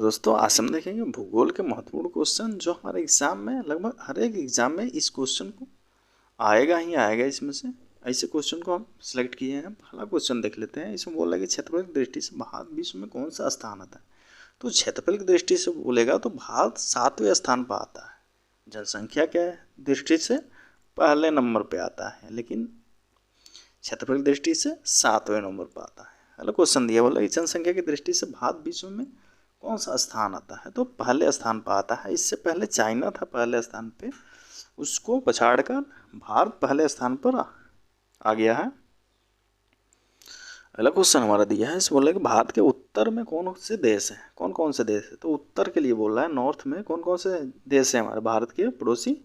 तो दोस्तों आज हम देखेंगे भूगोल के महत्वपूर्ण क्वेश्चन जो हमारे एग्जाम में लगभग हर एक एग्जाम में इस क्वेश्चन को आएगा ही आएगा। इसमें से ऐसे क्वेश्चन को हम सिलेक्ट किए हैं। पहला क्वेश्चन देख लेते हैं। इसमें बोला कि क्षेत्रफल की दृष्टि से भारत विश्व में कौन सा स्थान आता है। तो क्षेत्रफल की दृष्टि से बोलेगा तो भारत 7वें स्थान पर आता है। जनसंख्या के दृष्टि से पहले नंबर पर आता है, लेकिन क्षेत्रफल की दृष्टि से 7वें नंबर पर आता है। अगला क्वेश्चन दिया, बोला कि जनसंख्या की दृष्टि से भारत विश्व में कौन सा स्थान आता है। तो पहले स्थान पर आता है। इससे पहले चाइना था पहले स्थान पे, उसको पछाड़कर भारत पहले स्थान पर आ गया है। अगला क्वेश्चन हमारा दिया है, इस बोला कि भारत के उत्तर में कौन से देश हैं, कौन कौन से देश है। तो उत्तर के लिए बोल रहा है, नॉर्थ में कौन कौन से देश हैं हमारे भारत के पड़ोसी।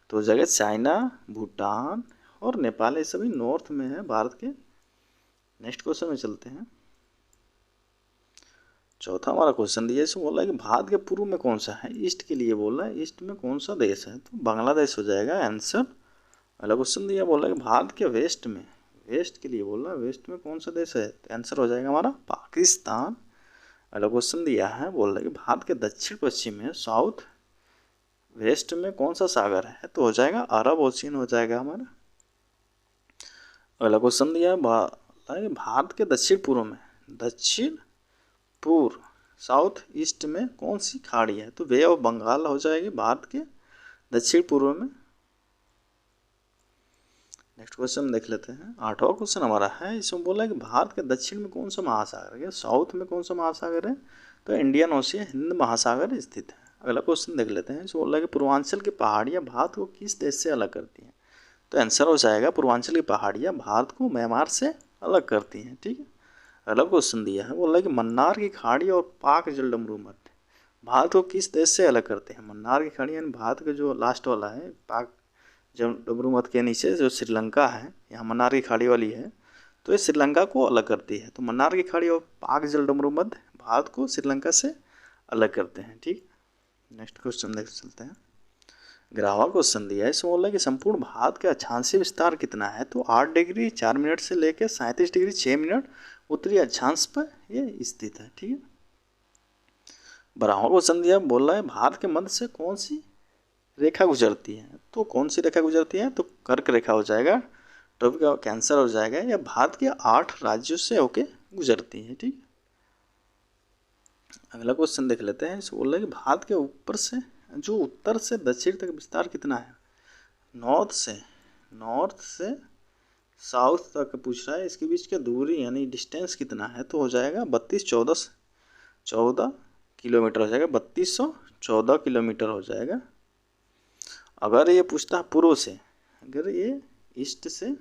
तो जगह चाइना, भूटान और नेपाल, ये सभी नॉर्थ में है भारत के। नेक्स्ट क्वेश्चन में चलते हैं। चौथा हमारा क्वेश्चन दिया, इसमें बोला है कि भारत के पूर्व में कौन सा है। ईस्ट के लिए बोला है, ईस्ट में कौन सा देश है। तो बांग्लादेश हो जाएगा आंसर। अगला क्वेश्चन दिया, बोला है कि भारत के वेस्ट में, वेस्ट के लिए बोला है वेस्ट में कौन सा देश है। तो आंसर हो जाएगा हमारा पाकिस्तान। अगला क्वेश्चन दिया है, बोल रहा है कि भारत के दक्षिण पश्चिम में, साउथ वेस्ट में कौन सा सागर है। तो हो जाएगा अरब ओशियन हो जाएगा हमारा। अगला क्वेश्चन दिया है, भारत के दक्षिण पूर्व में, दक्षिण पूर्व साउथ ईस्ट में कौन सी खाड़ी है। तो बे ऑफ बंगाल हो जाएगी भारत के दक्षिण पूर्व में। नेक्स्ट क्वेश्चन देख लेते हैं। आठवां क्वेश्चन हमारा है, इसमें बोला है कि भारत के दक्षिण में कौन सा महासागर है, साउथ में कौन सा महासागर है। तो इंडियन ओशियन, हिंद महासागर स्थित है। अगला क्वेश्चन देख लेते हैं। इसमें बोला है कि पूर्वांचल की पहाड़ियाँ भारत को किस देश से अलग करती हैं। तो आंसर हो जाएगा पूर्वांचल की पहाड़ियाँ भारत को म्यांमार से अलग करती हैं। ठीक है। अगला क्वेश्चन दिया है, बोला कि मन्नार की खाड़ी और पाक जलडमरू मध्य भारत को किस देश से अलग करते हैं। मन्नार की खाड़ी यानी भारत के जो लास्ट वाला है, पाक जलडमरू मध्य के नीचे जो श्रीलंका है, यहाँ मन्नार की खाड़ी वाली है, तो ये श्रीलंका को अलग करती है। तो मन्नार की खाड़ी और पाक जलडमरू मध्य भारत को श्रीलंका से अलग करते हैं। ठीक। नेक्स्ट क्वेश्चन देख चलते हैं। 11वां क्वेश्चन दिया है, इसमें बोला कि संपूर्ण भारत का अक्षांशीय विस्तार कितना है। तो 8 डिग्री 4 मिनट से लेकर 37 डिग्री 6 मिनट उत्तरी अक्षांश पर ये स्थित है। ठीक है। 12वां क्वेश्चन दिया, बोल रहा है भारत के मध्य से कौन सी रेखा गुजरती है। तो कौन सी रेखा गुजरती है। तो कर्क रेखा हो जाएगा, ट्रॉपिक ऑफ कैंसर हो जाएगा। या भारत के 8 राज्यों से होके गुजरती है। ठीक। अगला क्वेश्चन देख लेते हैं। इसे बोल रहा है कि भारत के ऊपर से जो उत्तर से दक्षिण तक विस्तार कितना है। नॉर्थ से साउथ तक पूछ रहा है, इसके बीच की दूरी यानी डिस्टेंस कितना है। तो हो जाएगा 14 किलोमीटर हो जाएगा, 3214 किलोमीटर हो जाएगा। अगर ये पूछता है पूर्व से, अगर ये ईस्ट से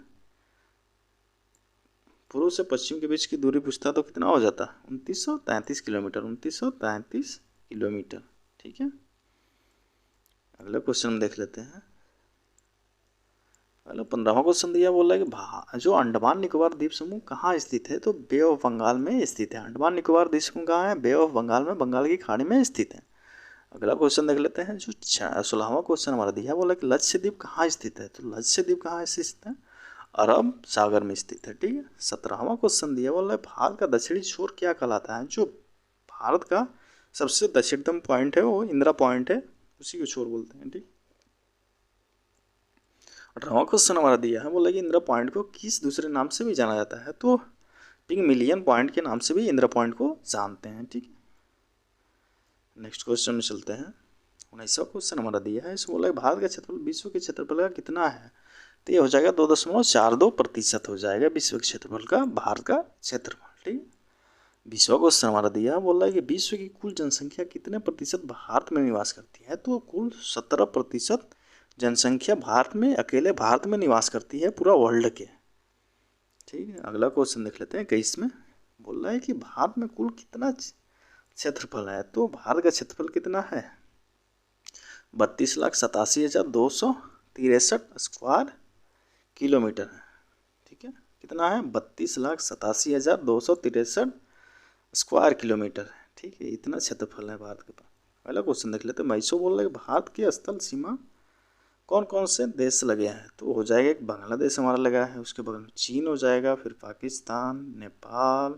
पूर्व से पश्चिम के बीच की दूरी पूछता तो कितना हो जाता, 2933 किलोमीटर, 2933 किलोमीटर। ठीक है। अगला क्वेश्चन देख लेते हैं। अगला 15वां क्वेश्चन दिया, बोला है कि जो अंडमान निकोबार द्वीप समूह कहाँ स्थित है। तो बे ऑफ बंगाल में स्थित है। अंडमान निकोबार द्वीप समूह कहाँ है, बे ऑफ बंगाल में, बंगाल की खाड़ी में स्थित है। अगला क्वेश्चन देख लेते हैं। जो 16वां क्वेश्चन हमारा दिया, बोला कि लक्षद्वीप कहाँ स्थित है। तो लक्षद्वीप कहाँ स्थित है, अरब सागर में स्थित है। ठीक है। 17वां क्वेश्चन दिया, बोला है भारत का दक्षिणी छोर क्या कहलाता है। जो भारत का सबसे दक्षिणतम पॉइंट है वो इंदिरा पॉइंट है, उसी को छोर बोलते हैं। ठीक। 18वां क्वेश्चन हमारा दिया है, बोला कि इंदिरा पॉइंट को किस दूसरे नाम से भी जाना जाता है। तो पिग्मिलियन पॉइंट के नाम से भी इंदिरा पॉइंट को जानते हैं। ठीक। नेक्स्ट क्वेश्चन में चलते हैं। 19वां क्वेश्चन हमारा दिया है, इसमें बोला भारत का क्षेत्रफल विश्व के क्षेत्रफल का कितना है। तो ये हो जाएगा 2.42% हो जाएगा विश्व के क्षेत्रफल का भारत का क्षेत्रफल। ठीक। 20वां क्वेश्चन हमारा दिया है, बोला है कि विश्व की कुल जनसंख्या कितने प्रतिशत भारत में निवास करती है। तो कुल 17% जनसंख्या भारत में, अकेले भारत में निवास करती है पूरा वर्ल्ड के। ठीक है। अगला क्वेश्चन देख लेते हैं। 21 में बोल रहा है कि भारत में कुल कितना क्षेत्रफल है। तो भारत का क्षेत्रफल कितना है, 32,87,263 स्क्वायर किलोमीटर है। ठीक है। कितना है, 32,87,263 स्क्वायर किलोमीटर है। ठीक है। इतना क्षेत्रफल है भारत के पास। अगला क्वेश्चन देख लेते हैं। मैसो बोल रहे हैं भारत की स्थल सीमा कौन कौन से देश लगे हैं। तो हो जाएगा एक बांग्लादेश हमारा लगा है, उसके बगल में चीन हो जाएगा, फिर पाकिस्तान, नेपाल,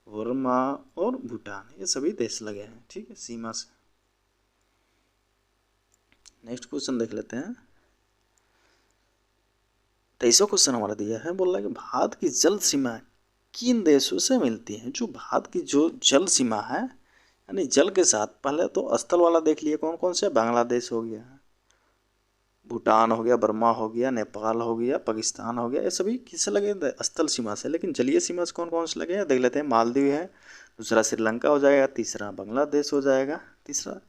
वर्मा और भूटान, ये सभी देश लगे हैं, ठीक है, सीमा से। नेक्स्ट क्वेश्चन देख लेते हैं। 23वां क्वेश्चन हमारा दिया है, बोल रहा है कि भारत की जल सीमा किन देशों से मिलती है। जो भारत की जो जल सीमा है, यानी जल के साथ, पहले तो स्थल वाला देख लिए कौन कौन से, बांग्लादेश हो गया, भूटान हो गया, बर्मा हो गया, नेपाल हो गया, पाकिस्तान हो गया, ये सभी किससे लगे, स्थल सीमा से। लेकिन जलीय सीमा से कौन कौन से लगे हैं देख लेते हैं। मालदीव है, दूसरा श्रीलंका हो जाएगा, तीसरा बांग्लादेश हो जाएगा, तीसरा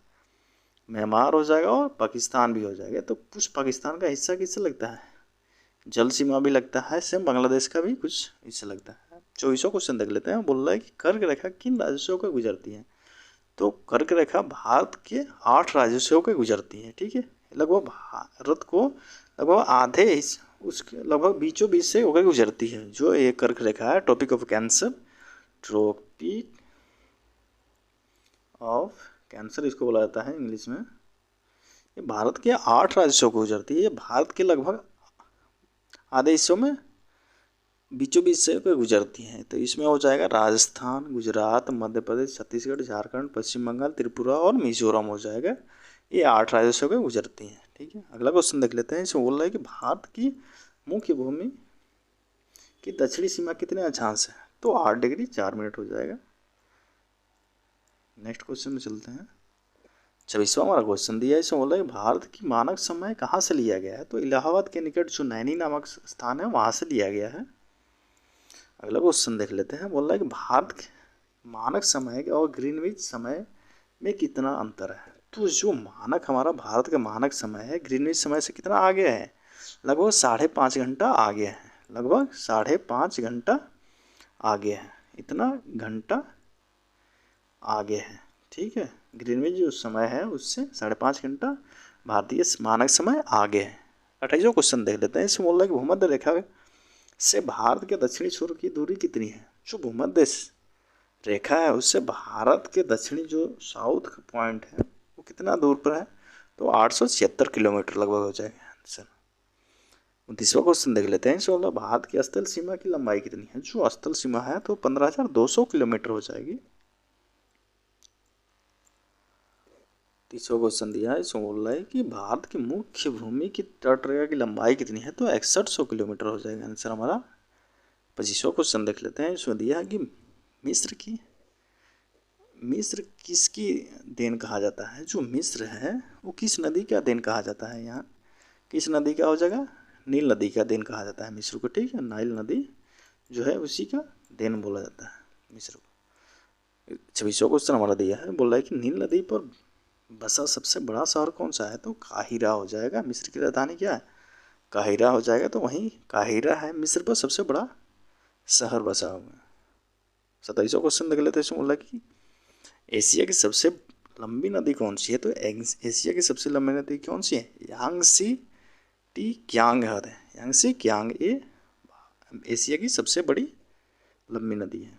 म्यांमार हो जाएगा, और पाकिस्तान भी हो जाएगा। तो कुछ पाकिस्तान का हिस्सा किससे लगता है, जल सीमा भी लगता है, सेम बांग्लादेश का भी कुछ हिस्सा लगता है। 24वां क्वेश्चन देख लेते हैं। बोल रहा है कि कर्क रेखा किन राज्यों को गुजरती है। तो कर्क रेखा भारत के 8 राज्यों से होकर गुजरती है, ठीक है। लगभग भारत को लगभग आधे उसके लगभग बीचों बीच से होकर गुजरती है जो ये कर्क रेखा है। Topic of cancer, tropic of cancer इसको बोला जाता है इंग्लिश में। ये भारत के 8 राज्यों को गुजरती है। ये भारत के लगभग आधे हिस्सों में बीचों बीच से गुजरती हैं। तो इसमें हो जाएगा राजस्थान, गुजरात, मध्य प्रदेश, छत्तीसगढ़, झारखंड, पश्चिम बंगाल, त्रिपुरा और मिजोरम हो जाएगा। ये 8 राज्यों से होकर गुजरती हैं, ठीक है। अगला क्वेश्चन देख लेते हैं। इसमें बोल रहा है कि भारत की मुख्य भूमि की दक्षिणी सीमा कितने अक्षांश है। तो 8 डिग्री 4 मिनट हो जाएगा। नेक्स्ट क्वेश्चन में चलते हैं। 26वां हमारा क्वेश्चन दिया है। इसमें बोल रहा है कि भारत की मानक समय कहाँ से लिया गया है। तो इलाहाबाद के निकट जो नैनी नामक स्थान है वहाँ से लिया गया है। अगला क्वेश्चन देख लेते हैं। बोल रहा है कि भारत के मानक समय और ग्रीनविच समय में कितना अंतर है। तो जो मानक हमारा भारत का मानक समय है, ग्रीनविच समय से कितना आगे है, लगभग 5.5 घंटा आगे है। लगभग 5.5 घंटा आगे है, इतना घंटा आगे है, ठीक है। ग्रीनविच जो समय है उससे 5.5 घंटा भारतीय मानक समय आगे है। 28वां क्वेश्चन देख लेते हैं। इसमें बोल रहा है कि भूमध्य रेखा से भारत के दक्षिणी छोर की दूरी कितनी है। जो भूमध्य रेखा है उससे भारत के दक्षिणी जो साउथ का पॉइंट है वो कितना दूर पर है। तो 876 किलोमीटर लगभग हो जाएगा आंसर। 29वां क्वेश्चन देख लेते हैं। इसमें भारत की स्थल सीमा की लंबाई कितनी है। जो स्थल सीमा है तो 15,200 किलोमीटर हो जाएगी। 30वां क्वेश्चन दिया है। इसमें बोल रहा है कि भारत की मुख्य भूमि की तटरेखा की लंबाई कितनी है। तो 6100 किलोमीटर हो जाएगा आंसर हमारा। 25वां क्वेश्चन देख लेते हैं। इसमें दिया है कि मिस्र किसकी देन कहा जाता है। जो मिस्र है वो किस नदी का देन कहा जाता है। यहाँ किस नदी का हो जाएगा, नील नदी का देन कहा जाता है मिस्र को, ठीक है। नाइल नदी जो है उसी का देन बोला जाता है मिस्र को। 26वां क्वेश्चन हमारा दिया है। बोल रहा है कि नील नदी पर बसा सबसे बड़ा शहर कौन सा है। तो काहिरा हो जाएगा। मिस्र की राजधानी क्या है, काहिरा हो जाएगा। तो वहीं काहिरा है मिस्र पर सबसे बड़ा शहर बसा हुआ है। 27वां क्वेश्चन देख लेते हैं। इसमें बोला कि एशिया की सबसे लंबी नदी कौन सी है। तो एशिया की सबसे लंबी नदी कौन सी है, यांगसी टी क्यांग है। यांगसी क्यांग ये एशिया की सबसे बड़ी लंबी नदी है।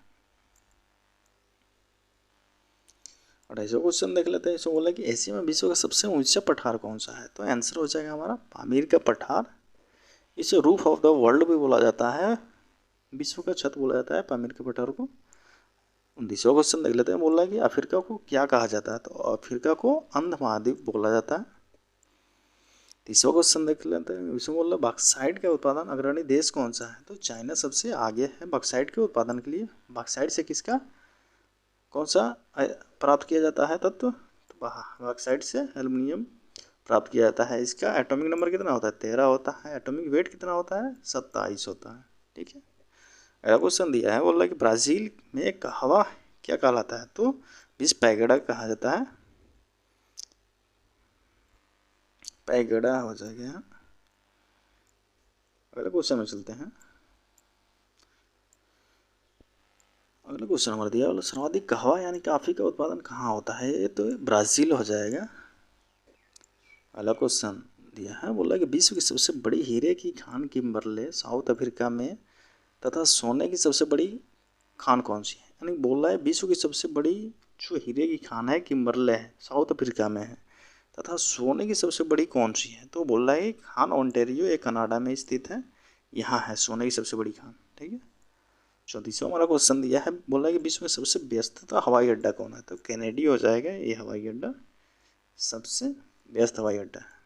28वां क्वेश्चन देख लेते हैं। इसमें बोला कि एशिया में विश्व का सबसे ऊंचा पठार कौन सा है। तो आंसर हो जाएगा हमारा पामीर का पठार। इसे रूफ ऑफ द वर्ल्ड भी बोला जाता है, विश्व का छत बोला जाता है पामीर के पठार को। 29वां क्वेश्चन देख लेते हैं। बोला कि अफ्रीका को क्या कहा जाता है। तो अफ्रीका को अंध महाद्वीप बोला जाता है। 30वां क्वेश्चन देख लेते हैं। इसमें बोला बॉक्साइट का उत्पादन अग्रणी देश कौन सा है। तो चाइना सबसे आगे है बॉक्साइट के उत्पादन के लिए। बॉक्साइट से किसका कौन सा प्राप्त किया जाता है तत्व। तो बॉक्साइट से एल्युमिनियम प्राप्त किया जाता है। इसका एटॉमिक नंबर कितना होता है, 13 होता है। एटॉमिक वेट कितना होता है, 27 होता है, ठीक है। अगला क्वेश्चन दिया है। बोल रहा है कि ब्राज़ील में कहवा क्या कहलाता है। तो विश्व पैगोडा कहा जाता है, पैगोडा हो जाएगा। अगला क्वेश्चन में चलते हैं। अगला क्वेश्चन हमारा दिया है, सर्वाधिक कहवा यानी कॉफ़ी का उत्पादन कहाँ होता है। ये तो ब्राज़ील हो जाएगा। अगला क्वेश्चन दिया है। बोला कि विश्व की सबसे बड़ी हीरे की खान किम्बरले साउथ अफ्रीका में तथा सोने की सबसे बड़ी खान कौन सी है। यानी बोल रहा है विश्व की सबसे बड़ी जो हीरे की खान है किम्बरले है, साउथ अफ्रीका में है, तथा सोने की सबसे बड़ी कौन सी है। तो बोल रहा है खान ओंटारियो, एक कनाडा में स्थित है, यहाँ है सोने की सबसे बड़ी खान, ठीक है। 34वां हमारा क्वेश्चन दिया है, बोला है कि विश्व में सबसे व्यस्तता हवाई अड्डा कौन है, तो कैनेडी हो जाएगा ये हवाई अड्डा सबसे व्यस्त हवाई अड्डा है।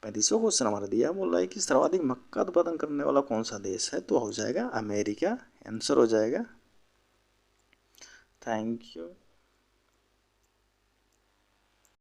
35वां क्वेश्चन हमारा दिया, बोल रहा है कि सर्वाधिक मक्का उत्पादन करने वाला कौन सा देश है, तो हो जाएगा अमेरिका, आंसर हो जाएगा। Thank you.